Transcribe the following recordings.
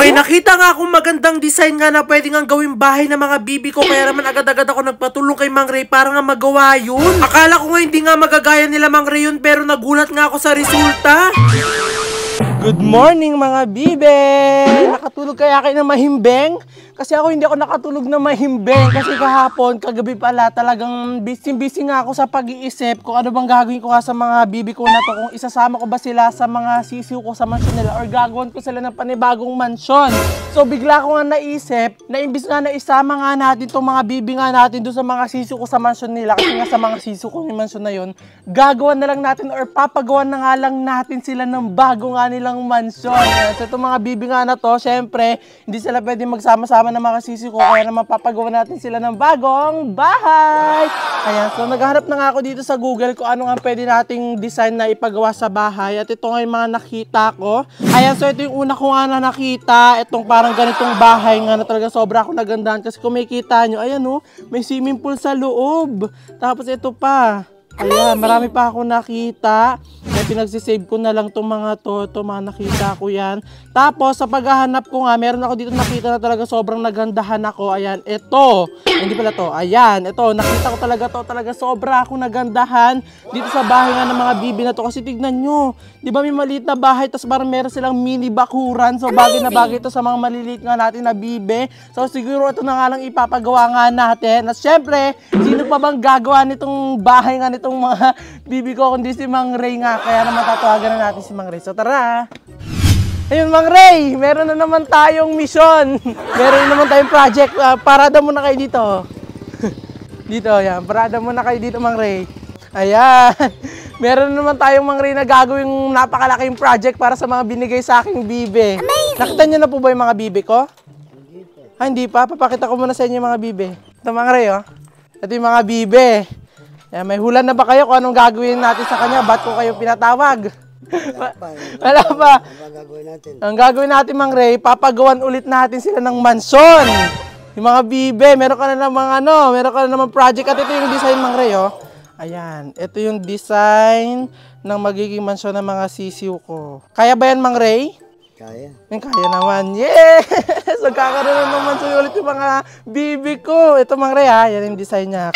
May nakita nga akong magandang design nga na pwede nga gawing bahay ng mga bibi ko. Kaya naman agad-agad ako nagpatulong kay Mang Ray para nga magawa yun. Akala ko nga hindi nga magagaya nila Mang Ray yun, pero nagulat nga ako sa resulta. Good morning mga bibe! Nakatulog kaya kayo ng mahimbing? Kasi ako hindi ako nakatulog na mahimbing. Kasi kahapon, kagabi pala, talagang busy nga ako sa pag-iisip kung ano bang gagawin ko nga sa mga bibi ko na to. Kung isasama ko ba sila sa mga sisiw ko sa mansyon nila or gagawin ko sila ng panibagong mansyon. So bigla ko nga naisip na imbis nga na isama nga natin itong mga bibi nga natin doon sa mga sisiw ko sa mansyon nila. Kasi nga sa mga sisiw ko yung mansyon na yun, gagawan na lang natin or papagawan na nga lang natin sila ng bago nga nilang mansyon. So itong mga bibi nga na to, syempre, hindi sila pwede magsama-sama ng mga sisi ko, kaya naman papagawa natin sila ng bagong bahay. Ayan, so naghahanap na nga ako dito sa Google kung ano nga pwede nating design na ipagawa sa bahay. At ito nga yung mga nakita ko. Ayan, so ito yung una ko nga na nakita. Itong parang ganitong bahay nga na talaga sobra ako nagandahan. Kasi kung may kita nyo, ayan o, may swimming pool sa loob. Tapos ito pa. Ayan, marami pa ako nakita. Kaya pinagsisave ko na lang itong mga to. Ito mga nakita ko yan. Tapos sa paghahanap ko nga, meron ako dito nakita na talaga sobrang nagandahan ako. Ayan, ito. Hindi pala to. Ayan, ito. Nakita ko talaga to. Talaga sobra ako nagandahan dito sa bahay nga ng mga bibi na to. Kasi tignan nyo. Di ba may maliit na bahay, tapos parang meron silang mini bakuran. So bagay na bagay ito sa mga maliliit nga natin na bibi. So siguro ito na nga lang ipapagawa nga natin. At syempre, sino pa bang gagawa nitong bahay nga nitong mga bibi ko kundi si Mang Ray nga. Kaya naman tatawagan na natin si Mang Ray. So tara! Ayun Mang Ray, meron na naman tayong mission. Meron na naman tayong project. Parada muna kayo dito. Dito, yan. Parada muna kayo dito Mang Ray. Ayan. Meron na naman tayong Mang Ray na gagawing napakalaking project para sa mga binigay sa aking bibe. Amazing! Nakita nyo na po ba yung mga bibe ko? Hindi pa. Hindi pa? Papakita ko muna sa inyo yung mga bibe. Ito Mang Ray, oh. Ito yung mga bibe. Ayan, may hula na ba kayo kung anong gagawin natin sa kanya? Ba't ko kayo pinatawag? Wala pa. Ang gagawin natin Mang Ray, papagawan ulit natin sila ng mansyon. Yung mga bibe, meron ka na namang meron ka na namang project. At ito yung design Mang Ray, oh. Ayan, ito yung design ng magiging mansyon ng mga sisiw ko. Kaya ba yan Mang Ray? Kaya. Kaya naman. Yes! So kakaroon na ng mansyon ulit yung mga bibi ko. Ito Mang Ray, ha. Yan yung design niya.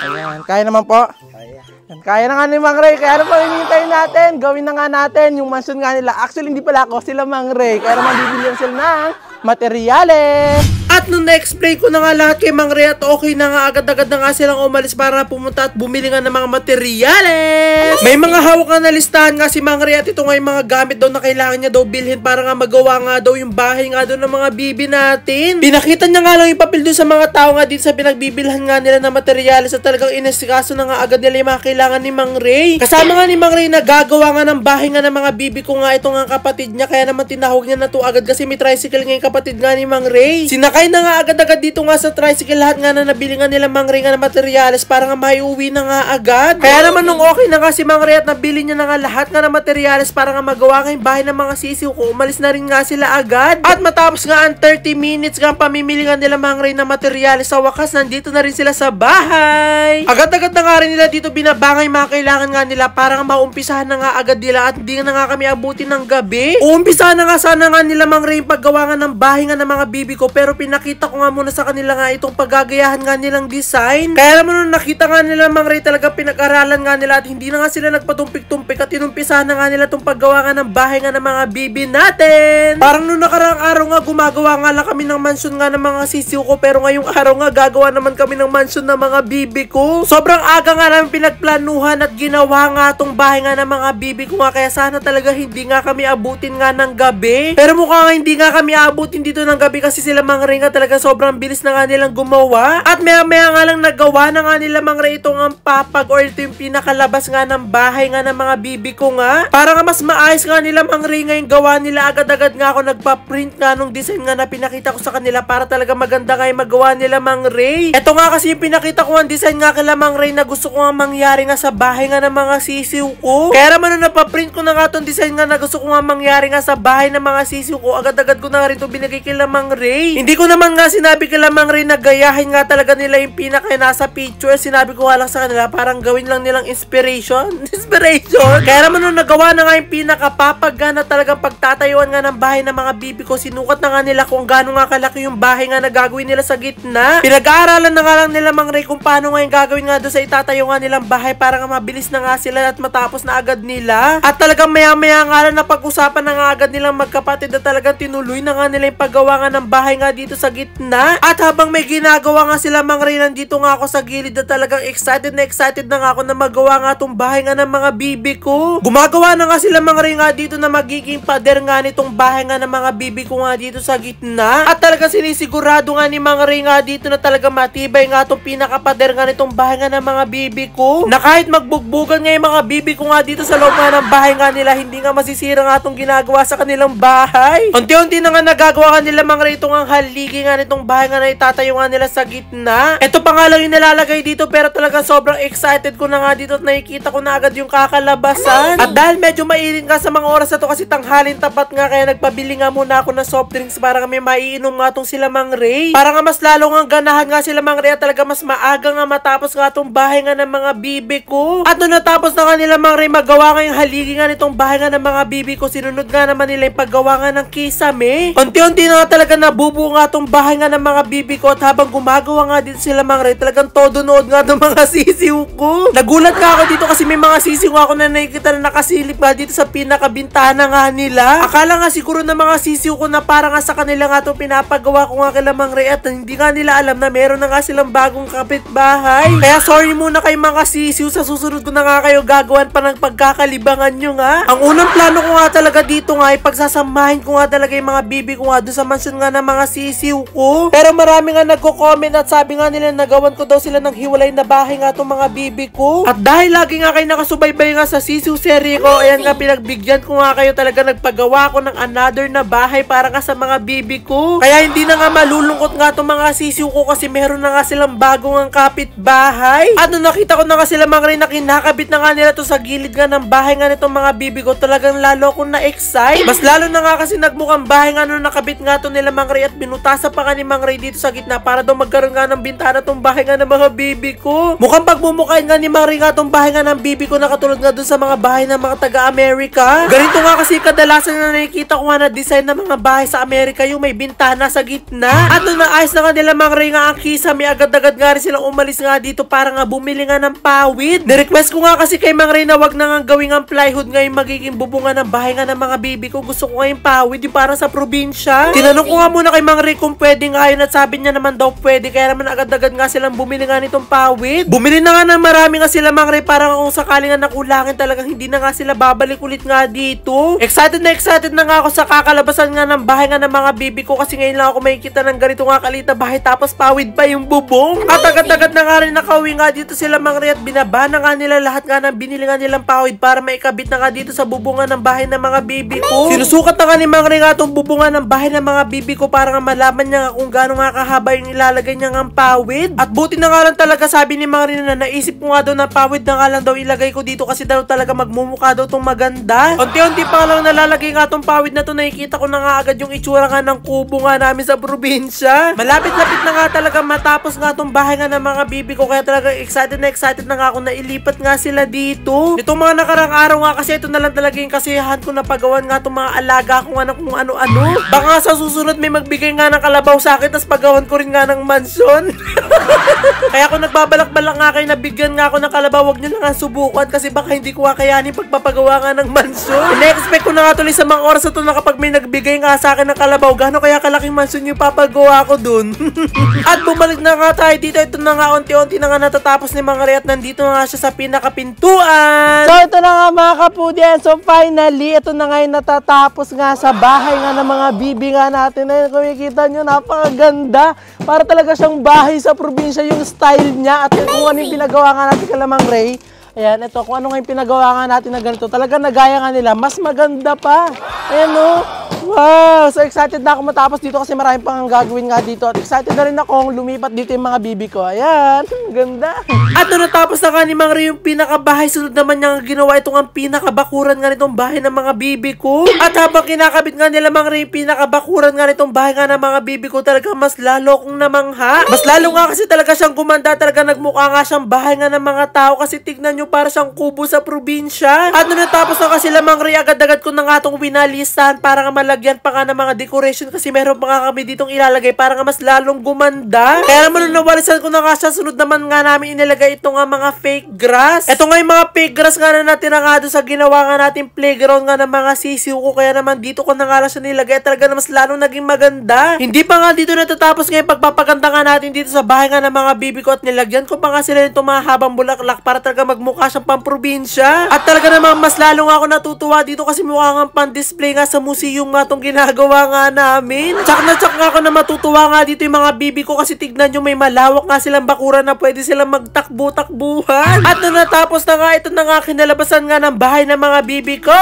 Ayan, kaya naman po? Kaya. Kaya na nga ni Mang Ray, kaya na pa hinihintay natin. Gawin na nga natin yung mansyon nga nila. Actually, hindi pala ako, sila Mang Ray. Kaya naman bibilihan sila ng materyales. At nung na-explain ko na nga lahat kay Mang Ray at okay na nga, agad-agad na nga silang umalis para pumunta at bumili nga ng mga materyales. May mga hawak nga na listahan nga si Mang Ray at ito nga yung mga gamit daw na kailangan niya daw bilhin para nga magawa nga daw yung bahay nga daw ng mga bibi natin. Pinakita niya nga lang yung papel doon sa mga tao nga dito sa pinagbibilhan nga nila ng materyales at talagang inesikaso na nga agad nila yung mga kailangan ni Mang Ray. Kasama nga ni Mang Ray na gagawa nga ng bahay nga ng mga bibi ko nga ito nga kapatid niya, kaya naman tinahog niya na to agad kasi may tricycle nga yung kapatid nga ni Mang Ray. Sinakay na nga agad-agad dito nga sa tricycle lahat nga na nabili nga nila Mang Ray nga ng materyales para nga maiuwi na nga agad. Kaya naman nung okay na nga si Mang Ray at nabili niya na nga lahat nga ng materyales para nga magawa nga yung bahay ng mga sisiw ko, umalis na rin nga sila agad. At matapos nga ang 30 minutes nga pamimili nga nila Mang Ray ng materyales, sa wakas nandito na rin sila sa bahay. Agad-agad na nga rin nila dito binabangay mga kailangan nga nila para nga maumpisahan na nga agad nila at hindi na nga kami abutin ng gabi. Uumpisahan na nga sana nga nila Mang Ray yung paggawa nga ng bahay nga ng mga bibi ko, pero pinakita ko nga muna sa kanila nga itong paggagayahan nga nilang design. Kaya naman nung nakita nga nila Mang Ray, talaga pinag-aralan nga nila at hindi na nga sila nagpatumpik-tumpik at inumpisahan na nga nila itong paggawa nga ng bahay nga ng mga bibi natin. Parang nung nakaraang araw nga gumagawa nga lang kami ng mansyon nga ng mga sisiw ko, pero ngayong araw nga gagawa naman kami ng mansyon ng mga bibi ko. Sobrang aga nga namin pinagplanuhan at ginawa nga itong bahay nga ng mga bibi ko nga, kaya sana talaga hindi nga kami abutin nga ng gabi. Pero mukha nga hindi nga kami abutin dito ng gabi kasi sila Mang Ray nga talaga sobrang bilis na nga nilang gumawa. At maya-maya nga lang nagawa na nga nila Mang Ray itong ang papag or ito yung pinakalabas nga ng bahay nga ng mga bibi ko nga. Para nga mas maayos nga nila Mang Ray nga yung gawa nila, agad-agad nga ako nagpa-print nga nung design nga na pinakita ko sa kanila para talaga maganda nga yung magawa nila Mang Ray. Ito nga kasi yung pinakita ko ang design nga kila Mang Ray na gusto ko nga mangyari nga sa bahay nga ng mga sisiw ko. Kaya naman nung napaprint ko na nga itong design nga na gusto ko nga mangyari nga sa bahay ng mga sisiw ko, agad-agad ko na nga rin ito binigay kila Mang Ray. Hindi ko naman naman nga sinabi kila Mang Ray na gayahin nga talaga nila yung pinaka nasa picture. Sinabi ko nga lang sa kanila, parang gawin lang nilang inspiration. Kaya naman nung nagawa na nga yung pinaka papagana talagang pagtatayuan nga ng bahay ng mga bibi ko, sinukat na nga nila kung gaano nga kalaki yung bahay nga na gagawin nila sa gitna. Pinag-aaralan na nga lang nila Mang Ray kung paano nga yung gagawin nga doon sa itatayo nga nilang bahay para nga mabilis na nga sila at matapos na agad nila. At talagang maya-maya nga lang na pag-usapan na nga agad nilang magkapatid na talagang tinuloy na nga nila yung paggawa nga ng bahay nga dito sa gitna. At habang may ginagawa nga sila Mang Ray, nandito nga ako sa gilid na talagang excited na nga ako na magawa nga tong bahay nga ng mga bibi ko. Gumagawa na nga sila Mang Ray nga dito na magiging pader nga nitong bahay nga ng mga bibi ko nga dito sa gitna. At talagang sinisigurado nga ni Mang Ray nga dito na talagang matibay nga tong pinakapader nga nitong bahay nga ng mga bibi ko. Na kahit magbugbugan nga yung mga bibi ko nga dito sa loob nga ng bahay nga nila, hindi nga masisira nga tong ginagawa sa kanilang bahay. Unti-unti na nga nagagawa ka nila Mang Ray itong ang haligi nga nitong bahay nga na itatayo nga nila sa gitna. Ito pa nga lang yung nalalagay dito, pero talaga sobrang excited ko na nga dito at nakikita ko na agad yung kakalabasan. At dahil medyo mainit nga sa mga oras na to kasi tanghalin tapat nga, kaya nagpabili nga muna ako ng soft drinks para kami maiinom nga tong sila Mang Ray. Para nga mas lalo nga ganahan nga sila Mang Ray at talaga mas maaga nga matapos nga tong bahay nga ng mga bibi ko. At nung natapos na nga nila Mang Ray magawa nga yung haligi nga nitong bahay nga ng mga bibi ko, sinunod nga naman nila yung paggawa nga ng kisame. Unti-unti na nga talaga nabubuo nga tong bahay nga ng mga bibi ko, at habang gumagawa nga dito sila Mang Ray, talagang todo nood nga ng mga sisiw ko. Nagulat nga ako dito kasi may mga sisiw ako na nakikita na nakasilip nga dito sa pinakabintana nga nila. Akala nga siguro na mga sisiw ko na para nga sa kanila nga itong pinapagawa ko nga kila Mang Ray, at hindi nga nila alam na meron na nga silang bagong kapitbahay. Kaya sorry muna kay mga sisiw, sa susunod ko na nga kayo gagawan pa ng pagkakalibangan nyo nga. Ang unang plano ko nga talaga dito nga ay pagsasamahin ko nga talaga yung mga bibi ko nga doon sa mansyon nga ng mga sisiw ko. Pero marami nga nagko-comment at sabi nga nila nagawan ko daw sila ng hiwalay na bahay nga itong mga bibi ko. At dahil lagi nga kayo nakasubaybay nga sa sisiw serye ko, ayan nga pinagbigyan ko nga kayo, talaga nagpagawa ko ng another na bahay para nga sa mga bibi ko. Kaya hindi na nga malulungkot nga itong mga sisiw ko kasi meron na nga silang bagong ang kapitbahay. At nung nakita ko na nga sila Mang Ray na kinakabit na nga nila to sa gilid nga ng bahay nga nitong mga bibi ko, talagang lalo akong na-excite. Mas lalo na nga kasi nagmukhang bahay nga nung nakabit nga to nila Mang Ray, at binutasa pa nga ni Mang Ray dito sa gitna para daw magkaroon nga ng bintana tong bahay nga ng mga bibi ko. Mukhang pagmumukhain nga ni Mang Ray nga tong bahay nga ng bibi ko na katulad nga dun sa mga bahay ng mga taga-Amerika. Ganito nga kasi kadalasan na nakikita ko nga na design ng mga bahay sa Amerika, yung may bintana sa gitna. At nung naayos na nga nila Mang Ray nga ang kisame, agad-agad nga rin silang umalis nga dito para nga bumili nga ng pawid. Nirequest ko nga kasi kay Mang Ray na wag na nga gawing ang plywood nga yung magiging bubungan ng bahay nga ng mga bibi ko. Gusto ko nga yung pawid, yung para sa probinsya. Tinanong ko nga muna kay Mang Ray kung pwede nga yun, at sabi niya naman daw pwede. Kaya naman agad-agad nga silang bumili nga nitong pawid. Bumili na nga ng marami nga sila Mang Ray para kung sakali nga nakulangin, talagang hindi na nga sila babalik ulit nga dito. Excited na nga ako sa kakalabasan nga ng bahay nga ng mga bibi ko kasi ngayon lang ako makikita ng ganito nga kalita bahay tapos pawid pa yung bubong. At agad-agad na nga rin nakauwi nga dito sila Mang Ray at binaba na nga nila lahat nga ng binili nga nilang pawid para maikabit na nga dito sa bubungan ng bahay ng mga bibi ko. Sinusukat na nga ni Mang Ray nga itong bubungan ng bahay ng mga bibi ko para nga malaman niya nga kung gaano nga kahaba yung ilalagay niya nga pawid. At buti na nga lang talaga, sabi ni Mang Ray na naisip ko nga daw na pawid na nga lang daw ilagay ko dito kasi daw talaga magmumukha daw itong maganda. Unti-unti pa lang nalalagay nga itong pawid na to, nakikita ko na nga agad yung itsura nga ng kubo nga namin sa probinsya. Malapit-lapit na nga talaga matapos nga itong bahay nga ng mga bibi ko, kaya talaga excited na nga ako na ilipat nga sila dito. Itong mga nakarang araw nga kasi ito na lang talaga yung kasiyahan ko na pagawan nga itong mga alaga ko nga ng kung ano-ano. Baka sa susunod may magbigay nga ng kalabaw sa akin tapos pagawan ko rin nga ng mansyon. Kaya ako nagbabalak-balak nga kayo na bigyan nga ako ng kalabaw, wag nyo na nga subukan kasi baka hindi ko kakayanin pagpapagawa nga ng mansyon. Na-expect ko na nga tuloy sa mga oras na to na kapag may nagbigay nga sa akin ng kalabaw, gano'n kaya kalaking mansyon yung papagawa ko dun. At bumalik na nga tayo dito. Ito na nga unti-unti na nga natatapos ni Mang Ray at nandito na nga siya sa pinakapintuan. So ito na nga mga kapudyan. So finally, ito na nga yung natatapos nga sa bahay nga ng mga bibi nga natin. Ayun, kung makikita nyo, napakaganda. Para talaga siyang bahay sa probinsya yung style niya. At kung ano yung pinagawa nga natin kay Mang Ray, ayan, ito, kung ano nga yung pinagawa nga natin na ganito, talaga nagaya nga nila, mas maganda pa. Ayan, no? Wow! So excited na ako matapos dito kasi marami pang gagawin nga dito. At excited na rin akong lumipat dito yung mga bibi ko. Ayan, ganda. At nung natapos na nga ni Mang Ray yung pinakabahay, sunod naman niya ginawa itong ang pinakabakuran nga nitong bahay ng mga bibi ko. At habang kinakabit nga nila Mang Ray yung pinakabakuran nga nitong bahay nga ng mga bibi ko, talaga mas lalo kong namangha. Mas lalo nga kasi talaga siyang gumanda, talaga nagmukha nga siyang bahay nga ng mga tao kasi tignan nyo para siyang kubo sa probinsya. At nung natapos na kasi Mang Ray, agad-agad ko na nga itong winalistahan para nga malagyan pa nga ng mga decoration kasi meron pa nga kami ditong ilalagay para nga mas lalong gumanda. Kaya naman nung nawalisan ko na nga siya, sunod naman nga namin inilagay ito nga mga fake grass. Ito nga yung mga fake grass nga na natin nga doon sa ginawa nga natin playground nga ng mga sisiw ko. Kaya naman dito ko na nga lang siya nilagay. Talaga na mas lalong naging maganda. Hindi pa nga dito natatapos nga yung pagpapaganda nga natin dito sa bahay nga ng mga bibi ko at nilagyan ko pa nga sila nitong mga habang bulaklak para talaga magmukha siyang pamprobinsya. At talaga naman mas lalo nga ako natutuwa dito kasi mukha nga pan-display nga sa museum nga itong ginagawa nga namin. Tsak na tsak nga ako na matutuwa nga dito yung mga bibi ko kasi tignan nyo may malawak nga silang bakuran na pwede silang magtakbo-takbuhan. At nung natapos na nga, ito na nga kinalabasan nga ng bahay ng mga bibi ko.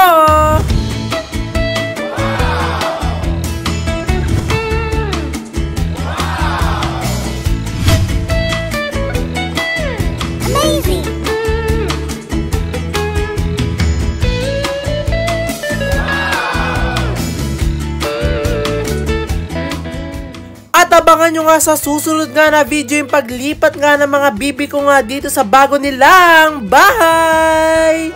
At abangan nyo nga sa susunod nga na video yung paglipat nga ng mga bibi ko nga dito sa bago nilang bahay.